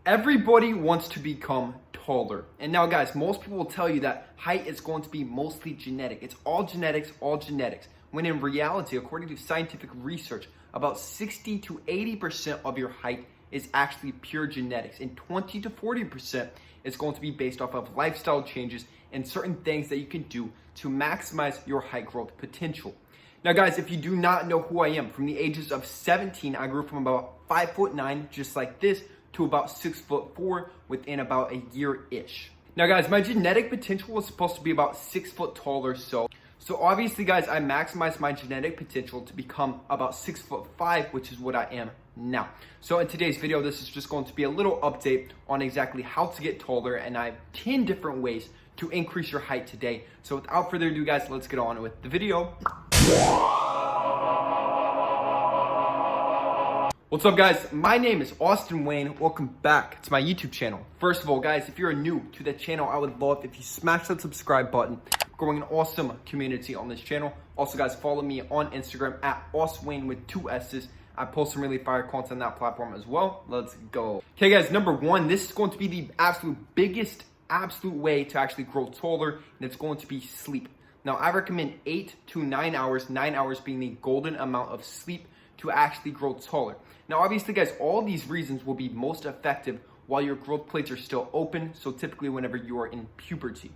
Everybody wants to become taller. And now guys, most people will tell you that height is going to be mostly genetic. It's all genetics, when in reality, according to scientific research, about 60 to 80% of your height is actually pure genetics, and 20 to 40% is going to be based off of lifestyle changes and certain things that you can do to maximize your height growth potential. Now guys, if you do not know who I am, from the ages of 17, I grew from about 5'9", just like this, to about 6'4" within about a year-ish. Now guys, my genetic potential was supposed to be about 6 foot tall or so. So obviously guys, I maximized my genetic potential to become about 6'5", which is what I am now. So in today's video, this is just going to be a little update on exactly how to get taller, and I have 10 different ways to increase your height today. So without further ado guys, let's get on with the video. What's up guys, my name is Austin Wayne. Welcome back to my YouTube channel. First of all guys, if you're new to the channel, I would love if you smash that subscribe button. Growing an awesome community on this channel. Also guys, follow me on Instagram at AusWayne with 2 S's. I post some really fire content on that platform as well. Let's go. Okay guys, number one, this is going to be the biggest way to actually grow taller, and it's going to be sleep. Now I recommend 8 to 9 hours, 9 hours being the golden amount of sleep to actually grow taller. Now obviously guys, all these reasons will be most effective while your growth plates are still open, so typically whenever you are in puberty.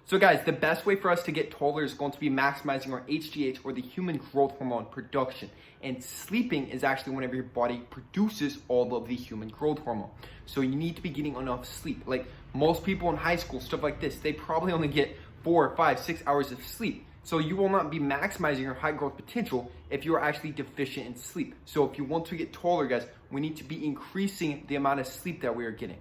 So guys, the best way for us to get taller is going to be maximizing our HGH, or the human growth hormone production. And sleeping is actually whenever your body produces all of the human growth hormone. So you need to be getting enough sleep. Like most people in high school, stuff like this, they probably only get 4, 5, 6 hours of sleep. So you will not be maximizing your height growth potential if you are actually deficient in sleep. So if you want to get taller guys, we need to be increasing the amount of sleep that we are getting.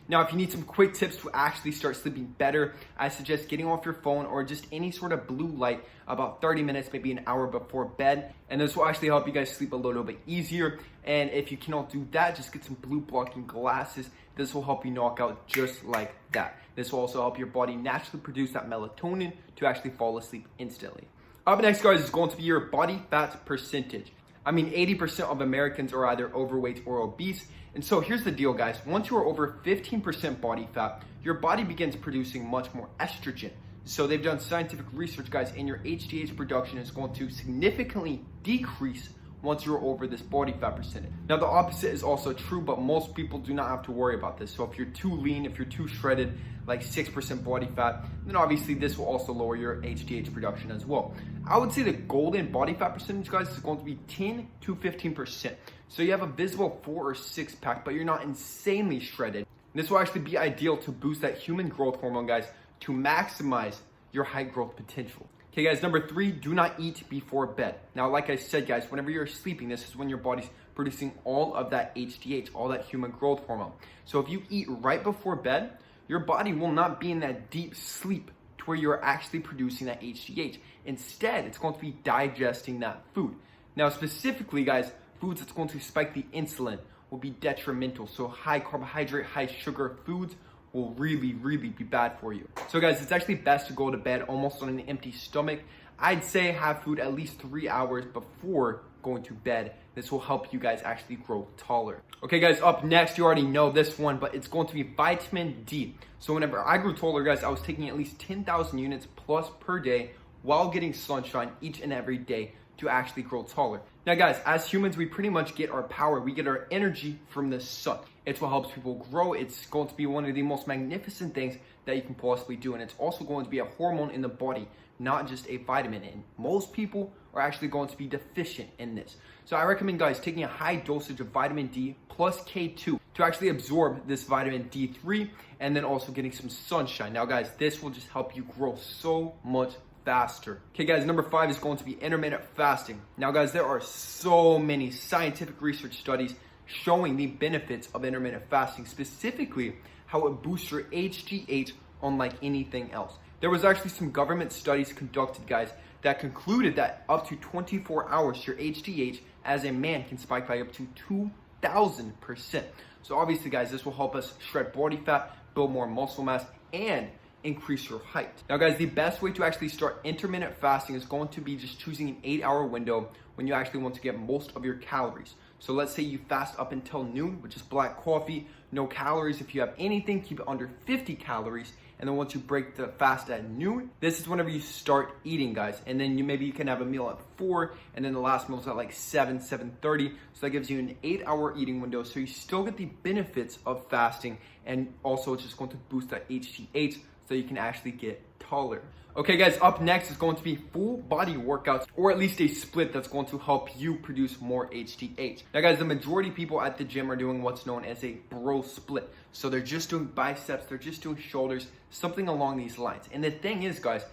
Now, if you need some quick tips to actually start sleeping better, I suggest getting off your phone or just any sort of blue light about 30 minutes, maybe an hour before bed. And this will actually help you guys sleep a little bit easier. And if you cannot do that, just get some blue blocking glasses. This will help you knock out just like that. This will also help your body naturally produce that melatonin to actually fall asleep instantly. Up next, guys, is going to be your body fat percentage. I mean, 80% of Americans are either overweight or obese. And so here's the deal, guys. Once you are over 15% body fat, your body begins producing much more estrogen. So they've done scientific research, guys, and your HGH production is going to significantly decrease once you're over this body fat percentage. Now, the opposite is also true, but most people do not have to worry about this. So if you're too lean, if you're too shredded, like 6% body fat, then obviously this will also lower your HGH production as well. I would say the golden body fat percentage, guys, is going to be 10 to 15%. So you have a visible 4 or 6 pack, but you're not insanely shredded. And this will actually be ideal to boost that human growth hormone, guys, to maximize your height growth potential. Okay guys, number 3, do not eat before bed. Now, like I said guys, whenever you're sleeping, this is when your body's producing all of that HGH, all that human growth hormone. So if you eat right before bed, your body will not be in that deep sleep to where you're actually producing that HGH. Instead, it's going to be digesting that food. Now, specifically guys, foods that's going to spike the insulin will be detrimental. So high carbohydrate, high sugar foods will really be bad for you. So guys, it's actually best to go to bed almost on an empty stomach. I'd say have food at least 3 hours before going to bed. This will help you guys actually grow taller. Okay guys, up next, you already know this one, but it's going to be vitamin D. So whenever I grew taller guys, I was taking at least 10,000 units plus per day while getting sunshine each and every day to actually grow taller. Now guys, as humans, we pretty much get our power, we get our energy from the sun. It's what helps people grow. It's going to be one of the most magnificent things that you can possibly do. And it's also going to be a hormone in the body, not just a vitamin. And most people are actually going to be deficient in this. So I recommend guys taking a high dosage of vitamin D plus K2 to actually absorb this vitamin D3, and then also getting some sunshine. Now guys, this will just help you grow so much faster. Okay guys, number 5 is going to be intermittent fasting. Now guys, there are so many scientific research studies showing the benefits of intermittent fasting, specifically how it boosts your HGH unlike anything else. There was actually some government studies conducted, guys, that concluded that up to 24 hours, your HGH as a man can spike by up to 2,000%. So obviously, guys, this will help us shred body fat, build more muscle mass, and increase your height. Now guys, the best way to actually start intermittent fasting is going to be just choosing an 8-hour window when you actually want to get most of your calories. So let's say you fast up until noon, which is black coffee, no calories. If you have anything, keep it under 50 calories. And then once you break the fast at noon, this is whenever you start eating, guys. And then maybe you can have a meal at 4, and then the last meal is at like 7:30. So that gives you an 8-hour eating window. So you still get the benefits of fasting, and also it's just going to boost that HGH so you can actually get taller. Okay guys, up next is going to be full body workouts, or at least a split that's going to help you produce more HGH. Now guys, the majority of people at the gym are doing what's known as a bro split. So they're just doing biceps, they're just doing shoulders, something along these lines. And the thing is guys,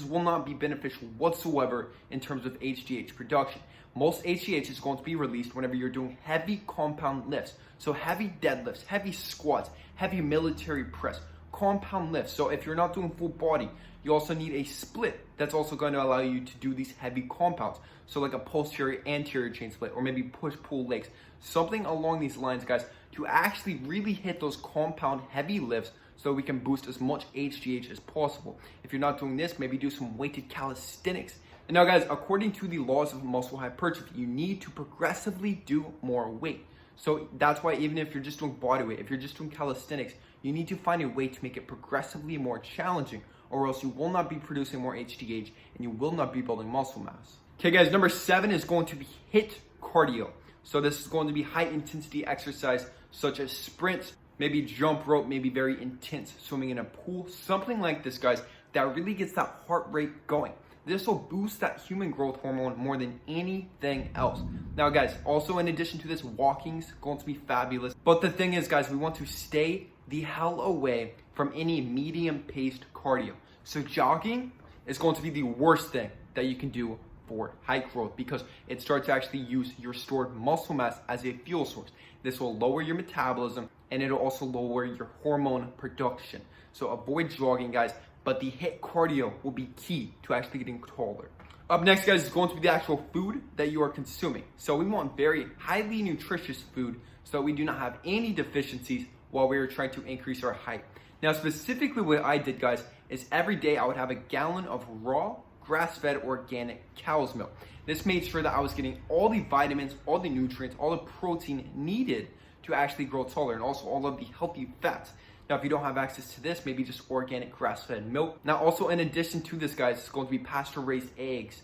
will not be beneficial whatsoever in terms of HGH production. Most HGH is going to be released whenever you're doing heavy compound lifts. So heavy deadlifts, heavy squats, heavy military press, compound lifts. So if you're not doing full body, you also need a split that's also going to allow you to do these heavy compounds. So like a posterior anterior chain split, or maybe push pull legs, something along these lines, guys, to actually really hit those compound heavy lifts so we can boost as much HGH as possible. If you're not doing this, maybe do some weighted calisthenics. And now guys, according to the laws of muscle hypertrophy, you need to progressively do more weight. So that's why even if you're just doing body weight, if you're just doing calisthenics, you need to find a way to make it progressively more challenging, or else you will not be producing more HGH and you will not be building muscle mass. Okay guys, number 7 is going to be HIIT cardio. So this is going to be high intensity exercise such as sprints, maybe jump rope, maybe very intense swimming in a pool, something like this guys, that really gets that heart rate going. This will boost that human growth hormone more than anything else. Now guys, also in addition to this, walking's going to be fabulous. But the thing is guys, we want to stay the hell away from any medium paced cardio. So jogging is going to be the worst thing that you can do for height growth, because it starts to actually use your stored muscle mass as a fuel source. This will lower your metabolism, and it'll also lower your hormone production. So avoid jogging guys, but the HIIT cardio will be key to actually getting taller. Up next guys is going to be the actual food that you are consuming. So we want very highly nutritious food so that we do not have any deficiencies while we are trying to increase our height. Now specifically what I did guys is every day I would have a gallon of raw grass-fed organic cow's milk. This made sure that I was getting all the vitamins, all the nutrients, all the protein needed to actually grow taller, and also all of the healthy fats. Now if you don't have access to this, maybe just organic grass-fed milk. Now also in addition to this guys, it's going to be pasture-raised eggs,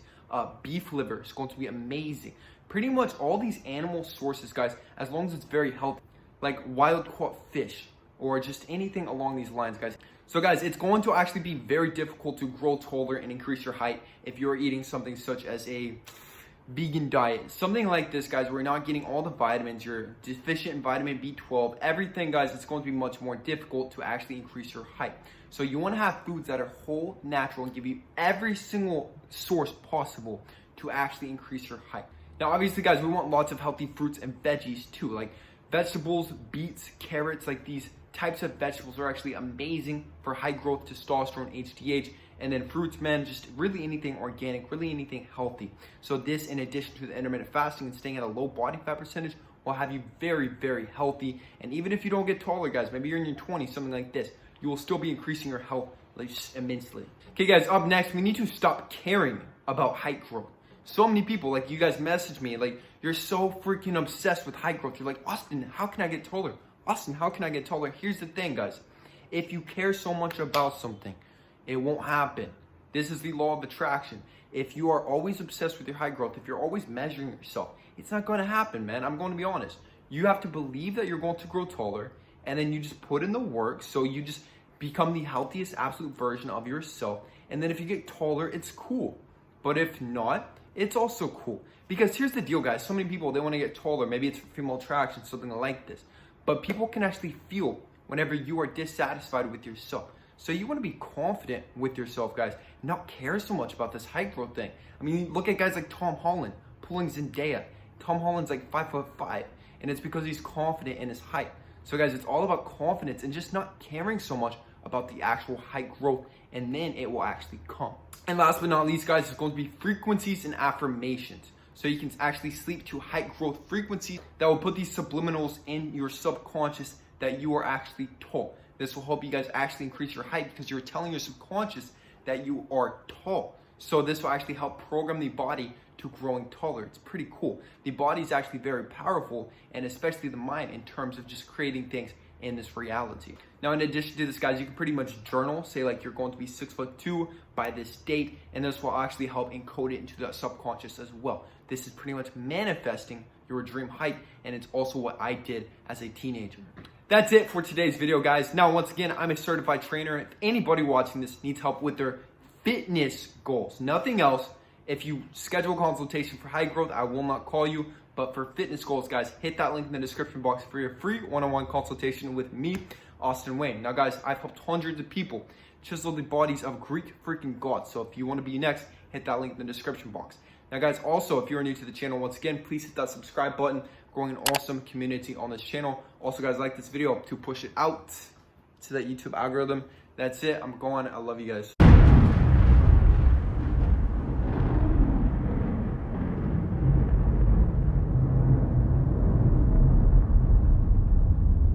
beef liver is going to be amazing. Pretty much all these animal sources guys, as long as it's very healthy, like wild caught fish or just anything along these lines guys. So guys, it's going to actually be very difficult to grow taller and increase your height if you're eating something such as a vegan diet. Something like this guys, where you're not getting all the vitamins, you're deficient in vitamin B12, everything guys, it's going to be much more difficult to actually increase your height. So you want to have foods that are whole, natural, and give you every single source possible to actually increase your height. Now obviously guys, we want lots of healthy fruits and veggies too, like vegetables, beets, carrots, like these types of vegetables are actually amazing for high growth testosterone, HGH, and then fruits, man, just really anything organic, really anything healthy. So this, in addition to the intermittent fasting and staying at a low body fat percentage, will have you very, very healthy. And even if you don't get taller, guys, maybe you're in your 20s, something like this, you will still be increasing your health like just immensely. Okay guys, up next, we need to stop caring about height growth. So many people, like you guys message me, like you're so freaking obsessed with height growth. You're like, Austin, how can I get taller? Austin, how can I get taller? Here's the thing, guys. If you care so much about something, it won't happen. This is the law of attraction. If you are always obsessed with your height growth, if you're always measuring yourself, it's not going to happen, man. I'm going to be honest. You have to believe that you're going to grow taller, and then you just put in the work, so you just become the healthiest absolute version of yourself. And then if you get taller, it's cool. But if not, it's also cool. Because here's the deal, guys. So many people, they want to get taller. Maybe it's female attraction, something like this. But people can actually feel whenever you are dissatisfied with yourself. So you want to be confident with yourself, guys, not care so much about this height growth thing. I mean, look at guys like Tom Holland pulling Zendaya. Tom Holland's like 5'5", and it's because he's confident in his height. So guys, it's all about confidence and just not caring so much about the actual height growth, and then it will actually come. And last but not least, guys, is going to be frequencies and affirmations. So you can actually sleep to height growth frequencies that will put these subliminals in your subconscious that you are actually tall. This will help you guys actually increase your height because you're telling your subconscious that you are tall. So this will actually help program the body to growing taller. It's pretty cool. The body is actually very powerful, and especially the mind, in terms of just creating things in this reality. Now, in addition to this, guys, you can pretty much journal, say like you're going to be 6'2" by this date, and this will actually help encode it into the subconscious as well. This is pretty much manifesting your dream height, and it's also what I did as a teenager. That's it for today's video, guys. Now, once again, I'm a certified trainer. If anybody watching this needs help with their fitness goals, nothing else, if you schedule a consultation for height growth, I will not call you. But for fitness goals, guys, hit that link in the description box for your free one-on-one consultation with me, Austin Wayne. Now, guys, I've helped hundreds of people chisel the bodies of Greek freaking gods. So if you want to be next, hit that link in the description box. Now, guys, also, if you're new to the channel, once again, please hit that subscribe button. Growing an awesome community on this channel. Also, guys, like this video to push it out to that YouTube algorithm. That's it. I'm going. I love you guys.